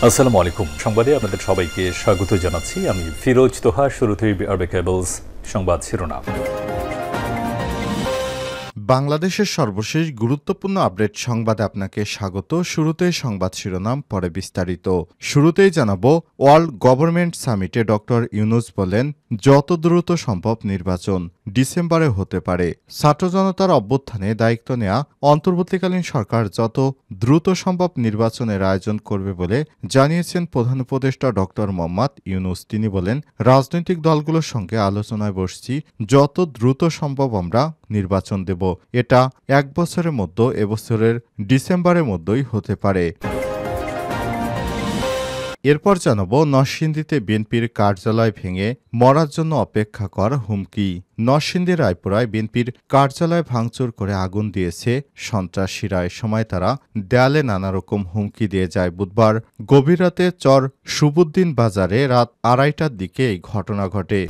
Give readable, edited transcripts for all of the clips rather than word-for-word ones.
আসসালামু আলাইকুম। সংবাদে আপনাদের সবাইকে স্বাগত জানাচ্ছি। আমি ফিরোজ তোহা। শুরুতেই আরবে কেবলস সংবাদ শিরোনাম। বাংলাদেশের সর্বশেষ গুরুত্বপূর্ণ আপডেট সংবাদে আপনাকে স্বাগত। শুরুতেই সংবাদ শিরোনাম, পরে বিস্তারিত। শুরুতেই জানাবো, ওয়ার্ল্ড গভর্নমেন্ট সামিটে ডক্টর ইউনূস বলেন, যত দ্রুত সম্ভব নির্বাচন ডিসেম্বরে হতে পারে। ছাত্র জনতার অভ্যুত্থানে দায়িত্ব নেয়া অন্তর্বর্তীকালীন সরকার যত দ্রুত সম্ভব নির্বাচনের আয়োজন করবে বলে জানিয়েছেন প্রধান উপদেষ্টা ডক্টর মোহাম্মদ ইউনূস। তিনি বলেন, রাজনৈতিক দলগুলোর সঙ্গে আলোচনায় বসছি, যত দ্রুত সম্ভব আমরা নির্বাচন দেব। এটা এক বছরের মধ্যে, এবছরের ডিসেম্বরের মধ্যেই হতে পারে। এরপর জানাবো, নরসিংদীতে বিএনপির কার্যালয় ভেঙে মরার জন্য অপেক্ষা কর হুমকি। নরসিংদীর রায়পুরায় বিএনপির কার্যালয় ভাঙচুর করে আগুন দিয়েছে সন্ত্রাসীরা। এ সময় তারা দেয়ালে নানা রকম হুমকি দিয়ে যায়। বুধবার গভীর রাতে চর সুবুদ্দিন বাজারে রাত 2:30টার দিকে এই ঘটনা ঘটে।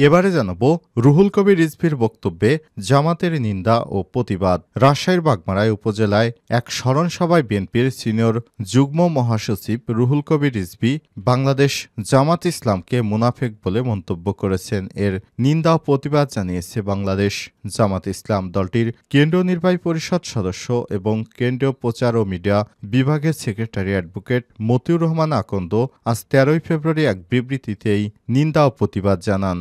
এবারে জানাবো, রুহুল কবির রিজভীর বক্তব্যে জামাতের নিন্দা ও প্রতিবাদ। রাজশাহীর বাগমারায় উপজেলায় এক স্মরণ সভায় বিএনপির সিনিয়র যুগ্ম মহাসচিব রুহুল কবির রিজভী বাংলাদেশ জামাত ইসলামকে মুনাফেক বলে মন্তব্য করেছেন। এর নিন্দা ও প্রতিবাদ জানিয়েছে বাংলাদেশ জামাত ইসলাম। দলটির কেন্দ্রীয় নির্বাহী পরিষদ সদস্য এবং কেন্দ্রীয় প্রচার ও মিডিয়া বিভাগের সেক্রেটারি অ্যাডভোকেট মতিউর রহমান আকন্দ আজ 13ই ফেব্রুয়ারি এক বিবৃতিতে এই নিন্দা ও প্রতিবাদ জানান।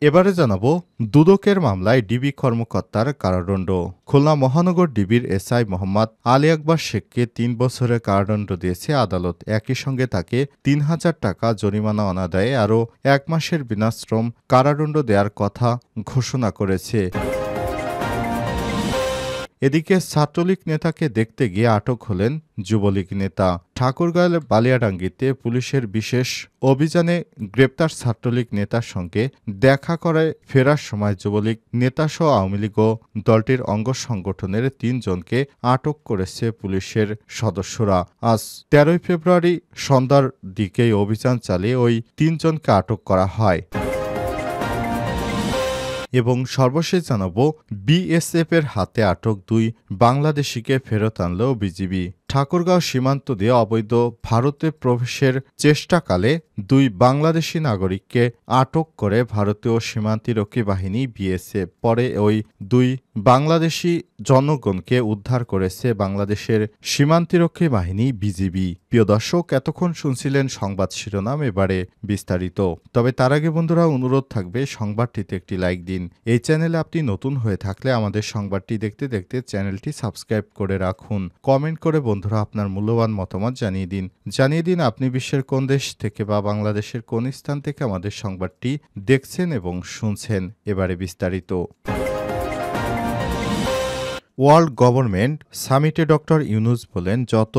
এবারে জানাবো, দুদকের মামলায় ডিবি কর্মকর্তার কারাদণ্ড। খুলনা মহানগর ডিবির এসআই মোহাম্মদ আলী আকবর শেখকে 3 বছরের কারাদণ্ড দিয়েছে আদালত। একই সঙ্গে তাকে 3,000 টাকা জরিমানা অনাদায়ে আরও 1 মাসের বিনাশ্রম কারাদণ্ড দেওয়ার কথা ঘোষণা করেছে। এদিকে ছাত্রলীগ নেতাকে দেখতে গিয়ে আটক হলেন যুবলীগ নেতা। ঠাকুরগাঁও বালিয়াডাঙ্গিতে পুলিশের বিশেষ অভিযানে গ্রেপ্তার ছাত্রলীগ নেতার সঙ্গে দেখা করে ফেরার সময় যুবলীগ নেতাসহ আওয়ামী লীগ ও দলটির অঙ্গ সংগঠনের 3 জনকে আটক করেছে পুলিশের সদস্যরা। আজ 13ই ফেব্রুয়ারি সন্ধ্যার দিকেই অভিযান চালিয়ে ওই 3 জনকে আটক করা হয়। এবং সর্বশেষ জানাবো, বিএসএফ এর হাতে আটক 2 বাংলাদেশিকে ফেরত আনল বিজিবি। ঠাকুরগাঁও সীমান্ত দিয়ে অবৈধ ভারতে প্রবেশের চেষ্টাকালে 2 বাংলাদেশি নাগরিককে আটক করে ভারতীয় সীমান্তরক্ষী বাহিনী বিএসএফ। পরে ওই 2 বাংলাদেশি জনগণকে উদ্ধার করেছে বাংলাদেশের সীমান্তরক্ষী বাহিনী বিজিবি। প্রিয় দর্শক, এতক্ষণ শুনছিলেন সংবাদ শিরোনাম, এবারে বিস্তারিত। তবে তার আগে বন্ধুরা, অনুরোধ থাকবে সংবাদটিতে একটি লাইক দিন। এই চ্যানেলে আপনি নতুন হয়ে থাকলে আমাদের সংবাদটি দেখতে দেখতে চ্যানেলটি সাবস্ক্রাইব করে রাখুন। কমেন্ট করে বন্ধুরা আপনার মূল্যবান মতামত জানিয়ে দিন আপনি বিশ্বের কোন দেশ থেকে বা বাংলাদেশের কোন স্থান থেকে আমাদের সংবাদটি দেখছেন এবং শুনছেন। এবারে বিস্তারিত। ওয়ার্ল্ড গভর্নমেন্ট সামিটে ডক্টর ইউনূস বলেন, যত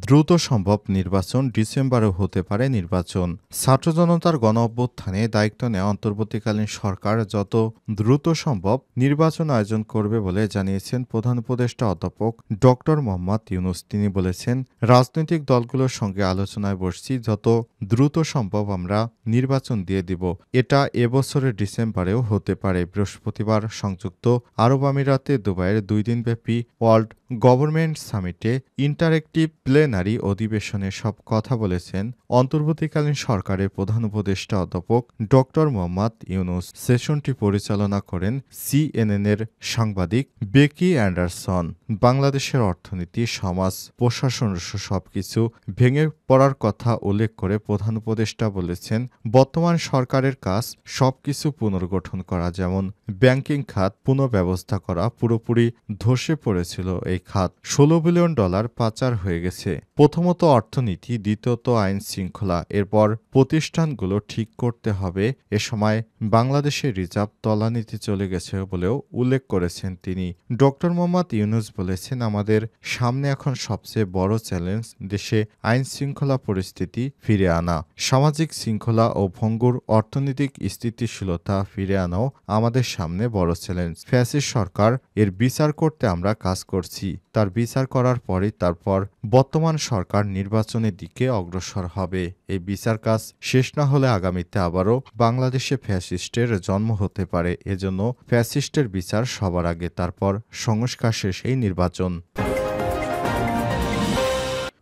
দ্রুত সম্ভব নির্বাচন ডিসেম্বরে হতে পারে নির্বাচন। ছাত্র জনতার গণ অভ্যুত্থানে দায়িত্ব নেওয়া অন্তর্বর্তীকালীন সরকার যত দ্রুত সম্ভব নির্বাচন আয়োজন করবে বলে জানিয়েছেন প্রধান উপদেষ্টা অধ্যাপক ডক্টর মোহাম্মদ ইউনূস। তিনি বলেছেন, রাজনৈতিক দলগুলোর সঙ্গে আলোচনায় বসছি, যত দ্রুত সম্ভব আমরা নির্বাচন দিয়ে দিব। এটা এবছরের ডিসেম্বরেও হতে পারে। বৃহস্পতিবার সংযুক্ত আরব আমিরাতে দুবাইয়ের 2 দিনব্যাপী ওয়ার্ল্ড গভর্নমেন্ট সামিটে ইন্টারেক্টিভ প্লেনারি অধিবেশনে সব কথা বলেছেন অন্তর্বর্তীকালীন সরকারের প্রধান উপদেষ্টা অধ্যাপক ডক্টর মোহাম্মদ ইউনূস। সেশনটি পরিচালনা করেন সিএনএনের সাংবাদিক বেকি অ্যান্ডারসন। বাংলাদেশের অর্থনীতি, সমাজ, প্রশাসন সবকিছু ভেঙে পড়ার কথা উল্লেখ করে প্রধান উপদেষ্টা বলেছেন, বর্তমান সরকারের কাজ সবকিছু পুনর্গঠন করা, যেমন ব্যাংকিং খাত পুনঃব্যবস্থা করা। পুরোপুরি ধসে পড়েছিল এই খাত। $16 বিলিয়ন পাচার হয়ে গেছে। প্রথমত অর্থনীতি, দ্বিতীয়ত আইন শৃঙ্খলা, এরপর প্রতিষ্ঠানগুলো ঠিক করতে হবে। এ সময় বাংলাদেশের রিজার্ভ তলানিতে চলে গেছে বলেও উল্লেখ করেছেন তিনি। ডক্টর মোহাম্মদ ইউনূস বলেছেন, আমাদের সামনে এখন সবচেয়ে বড় চ্যালেঞ্জ দেশে আইন শৃঙ্খলা পরিস্থিতি ফিরে আনা, সামাজিক শৃঙ্খলা ও ভঙ্গুর অর্থনৈতিক স্থিতিশীলতা ফিরে আনাও আমাদের সামনে বড় চ্যালেঞ্জ। ফ্যাসিস্ট সরকার, এর বিচার করতে আমরা কাজ করছি। তার বিচার করার পরে তারপর বর্তমান সরকার নির্বাচনের দিকে অগ্রসর হবে। এই বিচার কাজ শেষ না হলে আগামীতে আবারও বাংলাদেশে ফ্যাসিস্টের জন্ম হতে পারে। এজন্য ফ্যাসিস্টের বিচার সবার আগে, তারপর সংস্কার শেষেই নির্বাচন।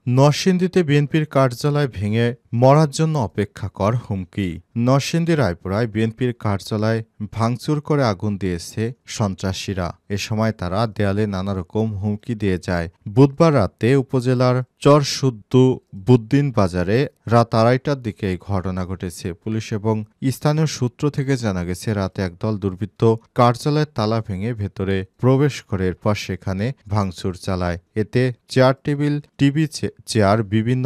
নরসিংদীতে বিএনপির কার্যালয় ভেঙে মরার জন্য অপেক্ষা কর হুমকি। নরসিংদী রায়পুরায় বিএনপির কার্যালয় ভাঙচুর করে আগুন দিয়েছে সন্ত্রাসীরা। এ সময় তারা দেয়ালে নানা রকম হুমকি দিয়ে যায়। বুধবার রাতে উপজেলার চরশুদ্দু বুদ্দিন বাজারে রাত ২:৩০টার দিকে এই ঘটনা ঘটেছে। পুলিশ এবং স্থানীয় সূত্র থেকে জানা গেছে, রাতে একদল দুর্বৃত্ত কার্যালয়ের তালা ভেঙে ভেতরে প্রবেশ করে এরপর সেখানে ভাঙচুর চালায়। এতে চেয়ার টেবিল, টিভি, চেয়ার, বিভিন্ন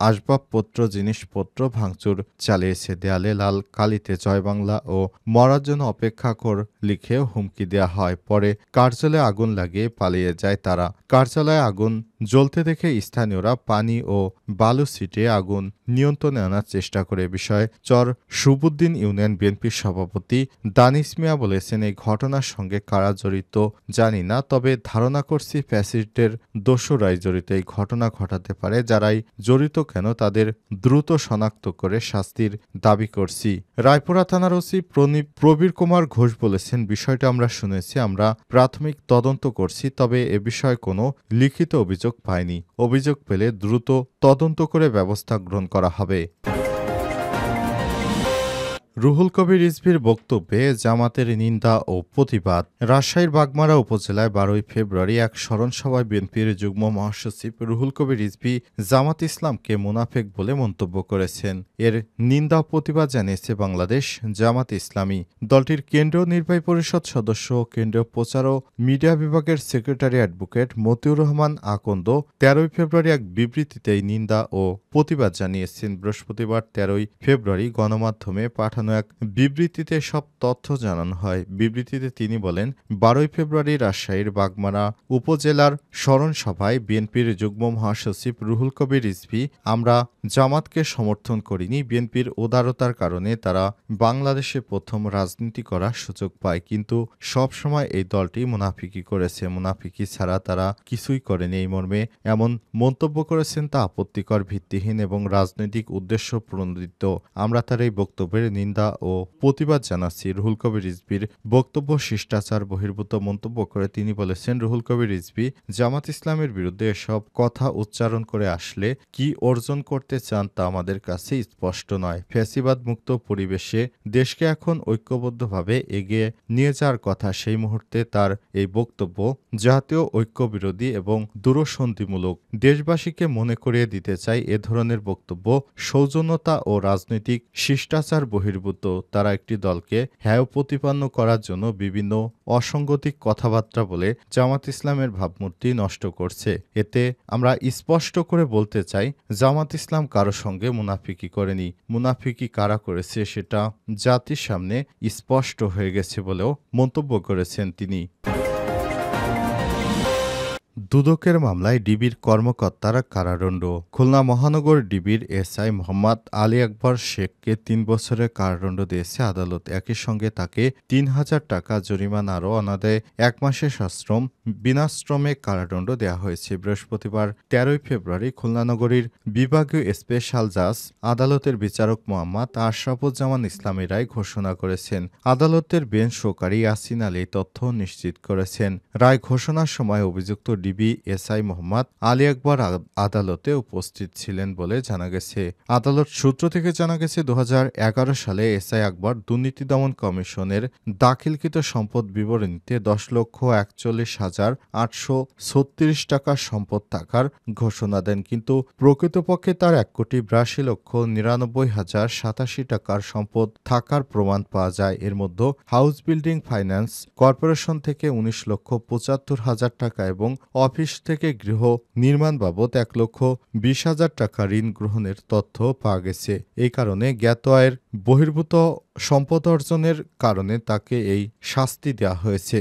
আসবাবপত্র, জিনিসপত্র ভাঙচুর চালিয়েছে। দেয়ালে লাল কালিতে জয় বাংলা ও মরার জন্য অপেক্ষা কর লিখেও হুমকি দেওয়া হয়। পরে কার্যালয়ে আগুন লাগিয়ে পালিয়ে যায় তারা। কার্যালয়ে আগুন জ্বলতে দেখে স্থানীয়রা পানি ও বালু ছিটিয়ে আগুন নিয়ন্ত্রণে আনার চেষ্টা করে। বিষয়ে চর সুবুদ্দিন ইউনিয়ন বিএনপির সভাপতি দানিশ মিয়া বলেছেন, এই ঘটনার সঙ্গে কারা জড়িত জানি না, তবে ধারণা করছি ফ্যাসিস্টের দোসররাই জড়িত। এই ঘটনা ঘটাতে পারে, যারাই জড়িত কেন তাদের দ্রুত শনাক্ত করে শাস্তির দাবি করছি। রায়পুরা থানার ওসি প্রবীর কুমার ঘোষ বলেছেন, বিষয়টা আমরা শুনেছি, আমরা প্রাথমিক তদন্ত করছি, তবে এ বিষয়ে কোনো লিখিত অভিযোগ পাইনি। অভিযোগ পেলে দ্রুত তদন্ত করে ব্যবস্থা গ্রহণ করা হবে। রুহুল কবির রিজভীর বক্তব্যে জামাতের নিন্দা ও প্রতিবাদ। রাজশাহীর বাগমারা উপজেলায় ১২ ফেব্রুয়ারি এক স্মরণসভায় বিএনপির যুগ্ম মহাসচিব রুহুল কবির রিজভী জামাত ইসলামকে মুনাফেক বলে মন্তব্য করেছেন। এর নিন্দা ও প্রতিবাদ জানিয়েছে বাংলাদেশ জামাত ইসলামী। দলটির কেন্দ্রীয় নির্বাহী পরিষদ সদস্য ও কেন্দ্রীয় প্রচার ও মিডিয়া বিভাগের সেক্রেটারি অ্যাডভোকেট মতিউর রহমান আকন্দ ১৩ ফেব্রুয়ারি এক বিবৃতিতে এই নিন্দা ও প্রতিবাদ জানিয়েছেন। বৃহস্পতিবার ১৩ ফেব্রুয়ারি গণমাধ্যমে পাঠানো এক বিবৃতিতে সব তথ্য জানানো হয়। বিবৃতিতে তিনি বলেন, ১২ ফেব্রুয়ারি রাজশাহীর বাগমারা উপজেলার স্মরণ সভায় বিএনপির যুগ্ম মহাসচিব রুহুল কবির রিজভী, আমরা জামাতকে সমর্থন করিনি। বিএনপির উদারতার কারণে তারা বাংলাদেশে প্রথম রাজনীতি করার সুযোগ পায়, কিন্তু সব সময় এই দলটি মুনাফিকি করেছে। মুনাফিকি ছাড়া তারা কিছুই করেনি, এই মর্মে এমন মন্তব্য করেছেন তা আপত্তিকর, ভিত্তিহীন এবং রাজনৈতিক উদ্দেশ্য প্রণোদিত। আমরা তার এই বক্তব্যের নিন্দা ও প্রতিবাদ জানাচ্ছি। রুহুল কবির রিজভীর বক্তব্য শিষ্টাচার বহির্ভূত মন্তব্য করে তিনি বলেছেন, রুহুল কবির রিজভী জামাত ইসলামের বিরুদ্ধে এসব কথা উচ্চারণ করে আসলে কি অর্জন করতে চান তা আমাদের কাছে স্পষ্ট নয়। ফ্যাসিবাদ মুক্ত পরিবেশে দেশকে এখন ঐক্যবদ্ধভাবে এগিয়ে নিয়ে যাওয়ার কথা। সেই মুহূর্তে তার এই বক্তব্য জাতীয় ঐক্য বিরোধী এবং দূরসন্ধিমূলক। দেশবাসীকে মনে করিয়ে দিতে চাই, এ ধরনের বক্তব্য সৌজন্যতা ও রাজনৈতিক শিষ্টাচার বহির্ভূত। তারা একটি দলকে হেয় প্রতিপন্ন করার জন্য বিভিন্ন অসঙ্গতিক কথাবার্তা বলে জামাত ইসলামের ভাবমূর্তি নষ্ট করছে। এতে আমরা স্পষ্ট করে বলতে চাই, জামাত ইসলাম কারো সঙ্গে মুনাফিকি করেনি। মুনাফিকি কারা করেছে সেটা জাতির সামনে স্পষ্ট হয়ে গেছে বলেও মন্তব্য করেছেন তিনি। দুদকের মামলায় ডিবির কর্মকর্তারা কারাদণ্ড। খুলনা মহানগর ডিবির এসআই মোহাম্মদ আলী আকবর শেখকে ৩ বছরের কারাদণ্ড দিয়েছে আদালত। একই সঙ্গে তাকে ৩,০০০ টাকা জরিমানা আরও অনাদায়ে ১ মাসের সশ্রম বিনাশ্রমে কারাদণ্ড দেওয়া হয়েছে। বৃহস্পতিবার ১৩ ফেব্রুয়ারি খুলনা নগরীর বিভাগীয় স্পেশাল জাজ আদালতের বিচারক মোহাম্মদ আশরাফুজ্জামান ইসলামী রায় ঘোষণা করেছেন। আদালতের বেঞ্চ সহকারী ইয়াসিন আলী তথ্য নিশ্চিত করেছেন। রায় ঘোষণার সময় অভিযুক্ত ডিবি এসআই মোহাম্মদ আলী আকবর আদালতে উপস্থিত ছিলেন বলে জানা গেছে। আদালত সূত্র থেকে জানা গেছে, ২০১১ সালে এসআই আকবর দুর্নীতি দমন কমিশনের দাখিলকৃত সম্পদ বিবরণীতে ১০,৪১,৮৩৬ টাকার সম্পদ থাকার ঘোষণা দেন, কিন্তু প্রকৃতপক্ষে তার ১,৮২,৯৯,০৮৭ টাকার সম্পদ থাকার প্রমাণ পাওয়া যায়। এর মধ্যে হাউস বিল্ডিং ফাইন্যান্স কর্পোরেশন থেকে ১৯,৭৫,০০০ টাকা এবং অফিস থেকে গৃহ নির্মাণ বাবদ ১,২০,০০০ টাকা ঋণ গ্রহণের তথ্য পাওয়া গেছে। এই কারণে জ্ঞাত আয়ের বহির্ভূত সম্পদ অর্জনের কারণে তাকে এই শাস্তি দেওয়া হয়েছে।